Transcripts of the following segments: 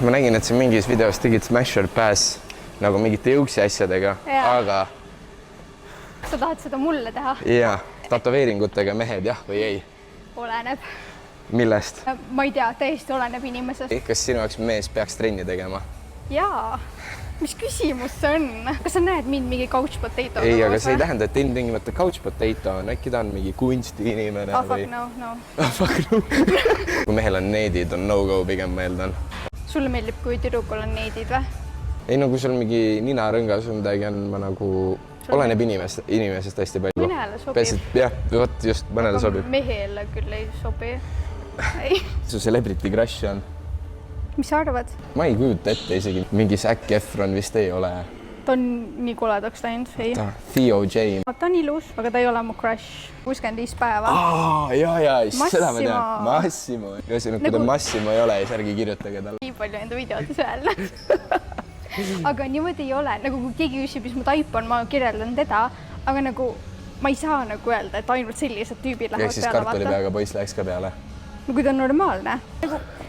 ma nägin, et sa mingis videos tegid Smash or Pass nagu mingite jõuksi asjadega, aga... Sa tahad seda mulle teha? Jaa, tatoveeringutega mehed jah või ei? Oleneb. Millest? Ma ei tea, täiesti oleneb inimesest. Kas sinu jaoks mees peaks trenni tegema? Jaa. Mis küsimus see on? Kas sa näed mind mingi couch potato? Ei, aga see ei tähenda, et ilmtingimata couch potato on. Äkki ta on mingi kunstiinimene või... Fuck no. Fuck no. Kui mehel on needid, on no-go pigem meeldan. Sulle meeldib, kui tüdrukul on needid või? Ei, no kui sul mingi ninarõngas või midagi on, ma nagu... Oleneb inimesest hästi palju. Mõnele sobib. Jah, võt just mõnele sobib. Mehele küll ei sobi. Ei. Su celebrity crush on? Mis sa arvad? Ma ei kujuta ette isegi. Mingi Zac Efron vist ei ole. Ta on nii koledaks läinud, ei? Theo J. Ta on ilus, aga ta ei ole mu crush. 65 päeva. Jaa, seda ma tean. Massimo. Kui ta Massimo ei ole, siis ärgi kirjutage talle. Nii palju enda videodes öelda. Aga niimoodi ei ole, nagu kui keegi küsib, mis mu taip on, ma kirjeldan teda, aga nagu ma ei saa nagu öelda, et ainult sellised tüübid lähevad peale. Ja siis kartulipeaga poiss läheks ka peale? No kui ta on normaalne.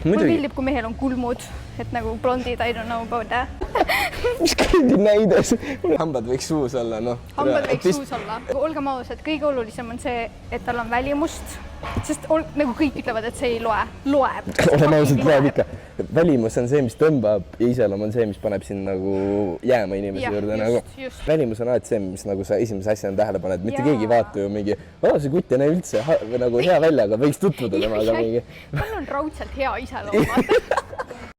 Mulle meeldib, kui mehel on kulmud, et nagu blondid, I don't know about that. Mis kõrdi näides? Hambad võiks suus olla, noh. Hambad võiks suus olla. Olgem ausad, kõige olulisem on see, et tal on välimust, sest nagu kõik ütlevad, et see ei loe. Loeb. Olgem ausad, loeb ikka. Välimus on see, mis tõmbab ja iseloom on see, mis paneb sind nagu jääma inimese juurde. Välimus on alati see, mis nagu sa esimese asjana tähele paned. Mitte keegi ei vaata ju mingi, see kutt ei näe üldse hea välja, aga võiks tutvuda temaga mingi. Mul on raudselt hea iseloom.